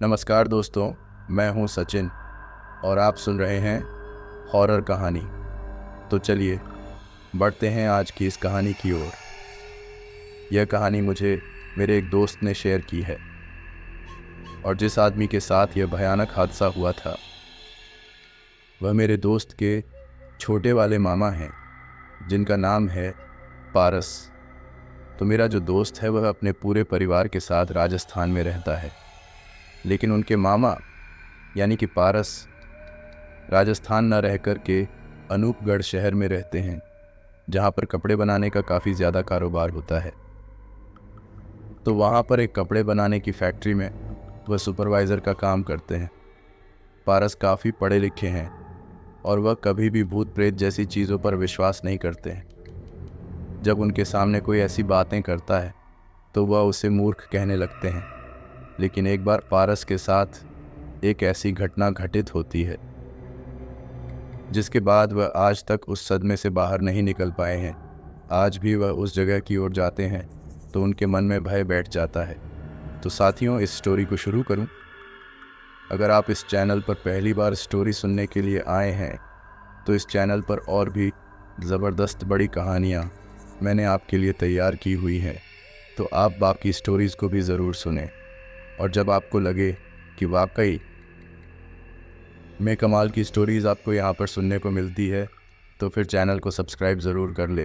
नमस्कार दोस्तों, मैं हूं सचिन और आप सुन रहे हैं हॉरर कहानी। तो चलिए बढ़ते हैं आज की इस कहानी की ओर। यह कहानी मुझे मेरे एक दोस्त ने शेयर की है और जिस आदमी के साथ यह भयानक हादसा हुआ था वह मेरे दोस्त के छोटे वाले मामा हैं, जिनका नाम है पारस। तो मेरा जो दोस्त है वह अपने पूरे परिवार के साथ राजस्थान में रहता है, लेकिन उनके मामा यानी कि पारस राजस्थान न रहकर के अनूपगढ़ शहर में रहते हैं, जहाँ पर कपड़े बनाने का काफ़ी ज़्यादा कारोबार होता है। तो वहाँ पर एक कपड़े बनाने की फैक्ट्री में वह सुपरवाइज़र का काम करते हैं। पारस काफ़ी पढ़े लिखे हैं और वह कभी भी भूत प्रेत जैसी चीज़ों पर विश्वास नहीं करते हैं। जब उनके सामने कोई ऐसी बातें करता है तो वह उसे मूर्ख कहने लगते हैं। लेकिन एक बार पारस के साथ एक ऐसी घटना घटित होती है जिसके बाद वह आज तक उस सदमे से बाहर नहीं निकल पाए हैं। आज भी वह उस जगह की ओर जाते हैं तो उनके मन में भय बैठ जाता है। तो साथियों, इस स्टोरी को शुरू करूं? अगर आप इस चैनल पर पहली बार स्टोरी सुनने के लिए आए हैं तो इस चैनल पर और भी ज़बरदस्त बड़ी कहानियाँ मैंने आपके लिए तैयार की हुई हैं, तो आप बाकी स्टोरीज़ को भी ज़रूर सुनें। और जब आपको लगे कि वाकई में कमाल की स्टोरीज़ आपको यहाँ पर सुनने को मिलती है तो फिर चैनल को सब्सक्राइब ज़रूर कर ले।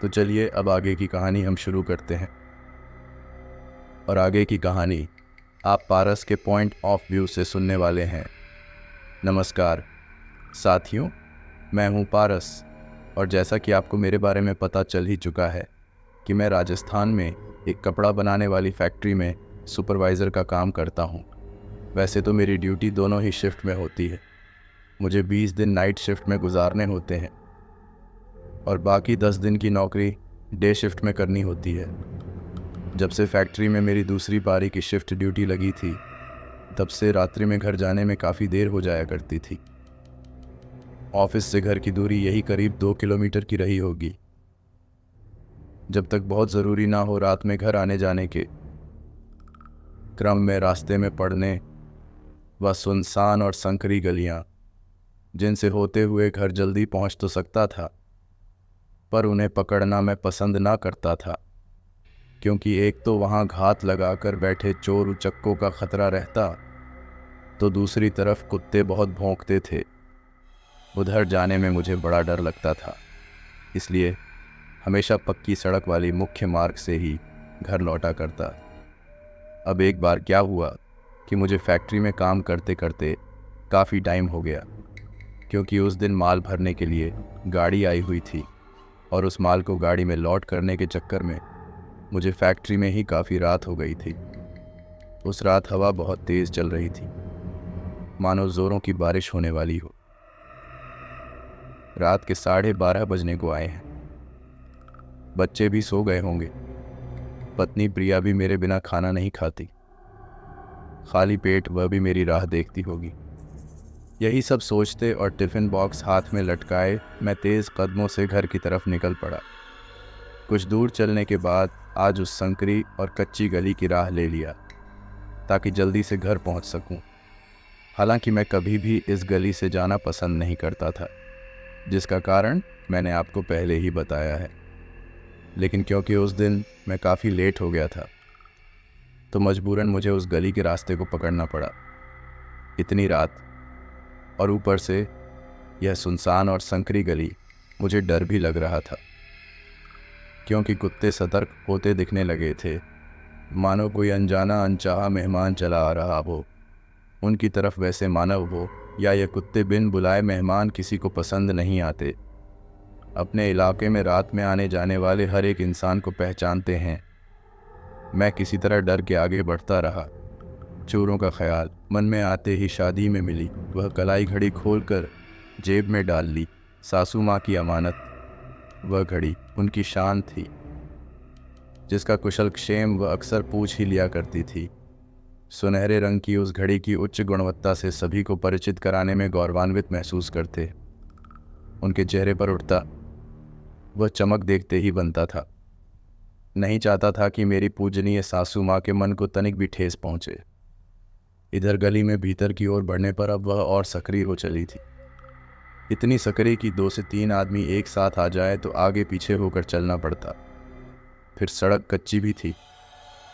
तो चलिए अब आगे की कहानी हम शुरू करते हैं। और आगे की कहानी आप पारस के पॉइंट ऑफ व्यू से सुनने वाले हैं। नमस्कार साथियों, मैं हूं पारस और जैसा कि आपको मेरे बारे में पता चल ही चुका है कि मैं राजस्थान में एक कपड़ा बनाने वाली फैक्ट्री में सुपरवाइज़र का काम करता हूं। वैसे तो मेरी ड्यूटी दोनों ही शिफ्ट में होती है। मुझे 20 दिन नाइट शिफ्ट में गुजारने होते हैं और बाकी 10 दिन की नौकरी डे शिफ्ट में करनी होती है। जब से फैक्ट्री में मेरी दूसरी पारी की शिफ्ट ड्यूटी लगी थी तब से रात्रि में घर जाने में काफ़ी देर हो जाया करती थी। ऑफिस से घर की दूरी यही करीब 2 किलोमीटर की रही होगी। जब तक बहुत ज़रूरी ना हो रात में घर आने जाने के क्रम में रास्ते में पड़ने व सुनसान और संकरी गलियां, जिनसे होते हुए घर जल्दी पहुंच तो सकता था, पर उन्हें पकड़ना मैं पसंद ना करता था, क्योंकि एक तो वहां घात लगाकर बैठे चोर उचक्कों का खतरा रहता, तो दूसरी तरफ कुत्ते बहुत भौंकते थे। उधर जाने में मुझे बड़ा डर लगता था, इसलिए हमेशा पक्की सड़क वाली मुख्य मार्ग से ही घर लौटा करता। अब एक बार क्या हुआ कि मुझे फैक्ट्री में काम करते करते काफ़ी टाइम हो गया, क्योंकि उस दिन माल भरने के लिए गाड़ी आई हुई थी और उस माल को गाड़ी में लोड करने के चक्कर में मुझे फैक्ट्री में ही काफ़ी रात हो गई थी। उस रात हवा बहुत तेज़ चल रही थी, मानो ज़ोरों की बारिश होने वाली हो। रात के 12:30 बजने को आए हैं। बच्चे भी सो गए होंगे। पत्नी प्रिया भी मेरे बिना खाना नहीं खाती। खाली पेट वह भी मेरी राह देखती होगी। यही सब सोचते और टिफ़िन बॉक्स हाथ में लटकाए मैं तेज़ कदमों से घर की तरफ निकल पड़ा। कुछ दूर चलने के बाद आज उस संकरी और कच्ची गली की राह ले लिया ताकि जल्दी से घर पहुंच सकूं। हालांकि मैं कभी भी इस गली से जाना पसंद नहीं करता था, जिसका कारण मैंने आपको पहले ही बताया है। लेकिन क्योंकि उस दिन मैं काफ़ी लेट हो गया था तो मजबूरन मुझे उस गली के रास्ते को पकड़ना पड़ा। इतनी रात और ऊपर से यह सुनसान और संकरी गली, मुझे डर भी लग रहा था, क्योंकि कुत्ते सतर्क होते दिखने लगे थे, मानो कोई अनजाना अनचाहा मेहमान चला आ रहा हो उनकी तरफ। वैसे मानव हो या ये कुत्ते, बिन बुलाए मेहमान किसी को पसंद नहीं आते। अपने इलाके में रात में आने जाने वाले हर एक इंसान को पहचानते हैं। मैं किसी तरह डर के आगे बढ़ता रहा। चोरों का ख्याल मन में आते ही शादी में मिली वह कलाई घड़ी खोलकर जेब में डाल ली। सासू माँ की अमानत वह घड़ी उनकी शान थी, जिसका कुशल क्षेम वह अक्सर पूछ ही लिया करती थी। सुनहरे रंग की उस घड़ी की उच्च गुणवत्ता से सभी को परिचित कराने में गौरवान्वित महसूस करते। उनके चेहरे पर उठता वह चमक देखते ही बनता था। नहीं चाहता था कि मेरी पूजनीय सासू माँ के मन को तनिक भी ठेस पहुँचे। इधर गली में भीतर की ओर बढ़ने पर अब वह और सक्रिय हो चली थी। इतनी सक्रिय कि 2 से 3 आदमी एक साथ आ जाए तो आगे पीछे होकर चलना पड़ता। फिर सड़क कच्ची भी थी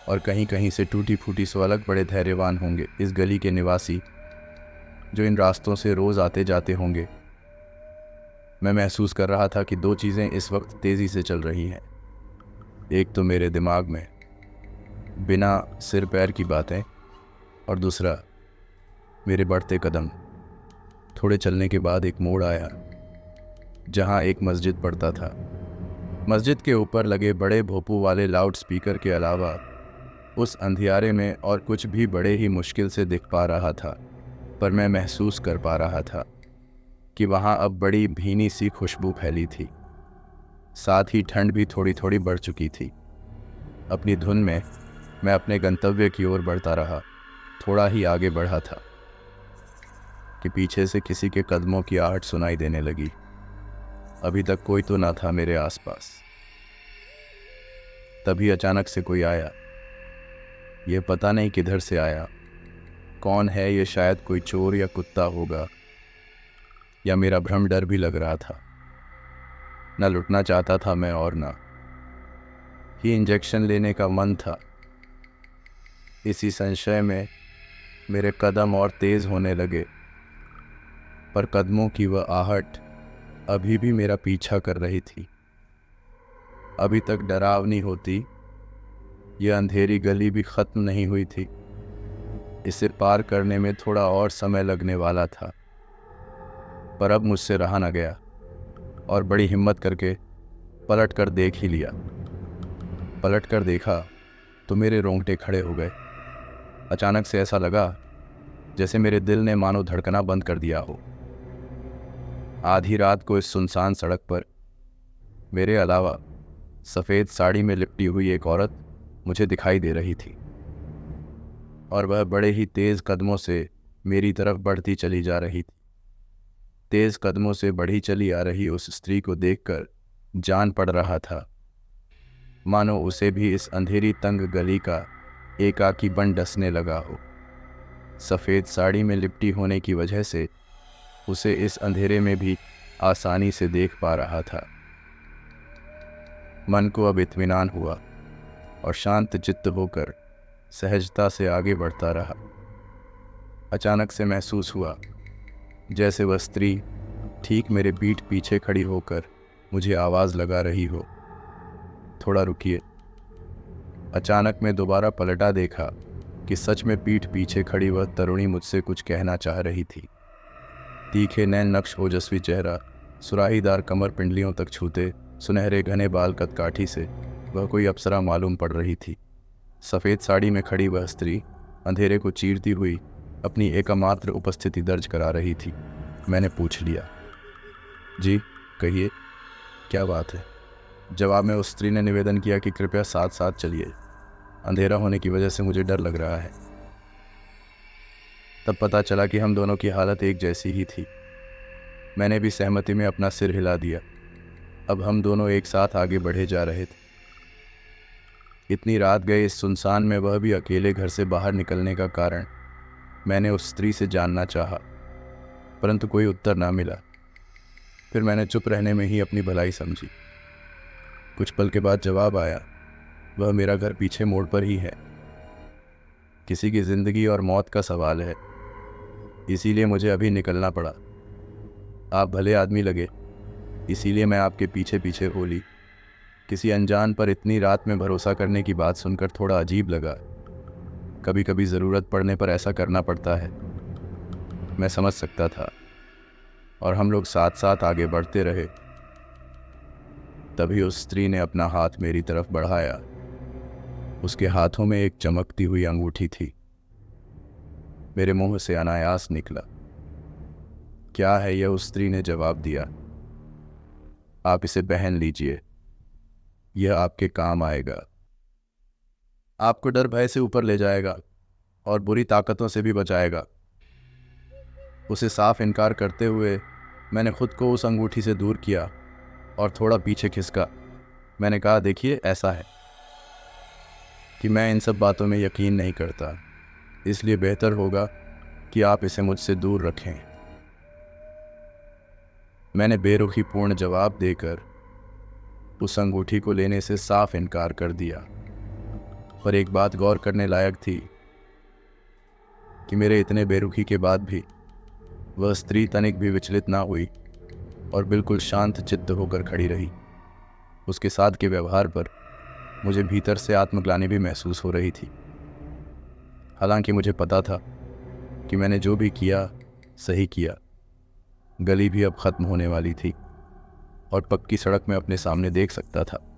और कहीं कहीं से टूटी फूटी सड़क। बड़े धैर्यवान होंगे इस गली के निवासी जो इन रास्तों से रोज आते जाते होंगे। मैं महसूस कर रहा था कि 2 चीज़ें इस वक्त तेज़ी से चल रही हैं। एक तो मेरे दिमाग में बिना सिर पैर की बातें, और दूसरा मेरे बढ़ते कदम। थोड़े चलने के बाद एक मोड़ आया जहां एक मस्जिद पड़ता था। मस्जिद के ऊपर लगे बड़े भोपू वाले लाउड स्पीकर के अलावा उस अंधियारे में और कुछ भी बड़े ही मुश्किल से दिख पा रहा था। पर मैं महसूस कर पा रहा था कि वहाँ अब बड़ी भीनी सी खुशबू फैली थी। साथ ही ठंड भी थोड़ी थोड़ी बढ़ चुकी थी। अपनी धुन में मैं अपने गंतव्य की ओर बढ़ता रहा। थोड़ा ही आगे बढ़ा था कि पीछे से किसी के कदमों की आहट सुनाई देने लगी। अभी तक कोई तो ना था मेरे आसपास। तभी अचानक से कोई आया। ये पता नहीं किधर से आया, कौन है ये, शायद कोई चोर या कुत्ता होगा, या मेरा भ्रम। डर भी लग रहा था। न लुटना चाहता था मैं और न ही इंजेक्शन लेने का मन था। इसी संशय में मेरे कदम और तेज होने लगे, पर कदमों की वह आहट अभी भी मेरा पीछा कर रही थी। अभी तक डरावनी होती, यह अंधेरी गली भी खत्म नहीं हुई थी। इसे पार करने में थोड़ा और समय लगने वाला था, पर अब मुझसे रहा न गया और बड़ी हिम्मत करके पलट कर देख ही लिया। पलट कर देखा तो मेरे रोंगटे खड़े हो गए। अचानक से ऐसा लगा जैसे मेरे दिल ने मानो धड़कना बंद कर दिया हो। आधी रात को इस सुनसान सड़क पर मेरे अलावा सफ़ेद साड़ी में लिपटी हुई एक औरत मुझे दिखाई दे रही थी, और वह बड़े ही तेज़ कदमों से मेरी तरफ बढ़ती चली जा रही थी। तेज़ कदमों से बढ़ी चली आ रही उस स्त्री को देखकर जान पड़ रहा था मानो उसे भी इस अंधेरी तंग गली का एकाकी बन डसने लगा हो। सफ़ेद साड़ी में लिपटी होने की वजह से उसे इस अंधेरे में भी आसानी से देख पा रहा था। मन को अब इत्मीनान हुआ और शांत चित्त होकर सहजता से आगे बढ़ता रहा। अचानक से महसूस हुआ जैसे वह स्त्री ठीक मेरे पीठ पीछे खड़ी होकर मुझे आवाज़ लगा रही हो, थोड़ा रुकिए। अचानक मैं दोबारा पलटा देखा कि सच में पीठ पीछे खड़ी वह तरुणी मुझसे कुछ कहना चाह रही थी। तीखे नैन नक्श ओजस्वी चेहरा, सुराहीदार कमर पिंडलियों तक छूते सुनहरे घने बाल कदकाठी से वह कोई अप्सरा मालूम पड़ रही थी। सफ़ेद साड़ी में खड़ी वह स्त्री अंधेरे को चीरती हुई अपनी एकमात्र उपस्थिति दर्ज करा रही थी। मैंने पूछ लिया, जी कहिए, क्या बात है? जवाब में उस स्त्री ने निवेदन किया कि कृपया साथ साथ चलिए, अंधेरा होने की वजह से मुझे डर लग रहा है। तब पता चला कि हम दोनों की हालत एक जैसी ही थी। मैंने भी सहमति में अपना सिर हिला दिया। अब हम दोनों एक साथ आगे बढ़े जा रहे थे। इतनी रात गए इस सुनसान में वह भी अकेले घर से बाहर निकलने का कारण मैंने उस स्त्री से जानना चाहा, परंतु कोई उत्तर ना मिला। फिर मैंने चुप रहने में ही अपनी भलाई समझी। कुछ पल के बाद जवाब आया, वह मेरा घर पीछे मोड़ पर ही है। किसी की ज़िंदगी और मौत का सवाल है, इसीलिए मुझे अभी निकलना पड़ा। आप भले आदमी लगे, इसीलिए मैं आपके पीछे पीछे हो ली। किसी अनजान पर इतनी रात में भरोसा करने की बात सुनकर थोड़ा अजीब लगा। कभी कभी ज़रूरत पड़ने पर ऐसा करना पड़ता है, मैं समझ सकता था। और हम लोग साथ साथ आगे बढ़ते रहे। तभी उस स्त्री ने अपना हाथ मेरी तरफ बढ़ाया। उसके हाथों में एक चमकती हुई अंगूठी थी। मेरे मुंह से अनायास निकला, क्या है यह? उस स्त्री ने जवाब दिया, आप इसे पहन लीजिए, यह आपके काम आएगा। आपको डर भय से ऊपर ले जाएगा और बुरी ताकतों से भी बचाएगा। उसे साफ इनकार करते हुए मैंने खुद को उस अंगूठी से दूर किया और थोड़ा पीछे खिसका। मैंने कहा, देखिए, ऐसा है कि मैं इन सब बातों में यकीन नहीं करता। इसलिए बेहतर होगा कि आप इसे मुझसे दूर रखें। मैंने बेरुखी पूर्ण जवाब देकर उस अंगूठी को लेने से साफ इनकार कर दिया। पर एक बात गौर करने लायक थी कि मेरे इतने बेरुखी के बाद भी वह स्त्री तनिक भी विचलित ना हुई और बिल्कुल शांत चित्त होकर खड़ी रही। उसके साथ के व्यवहार पर मुझे भीतर से आत्मग्लानि भी महसूस हो रही थी। हालांकि मुझे पता था कि मैंने जो भी किया सही किया। गली भी अब खत्म होने वाली थी और पक्की सड़क में अपने सामने देख सकता था।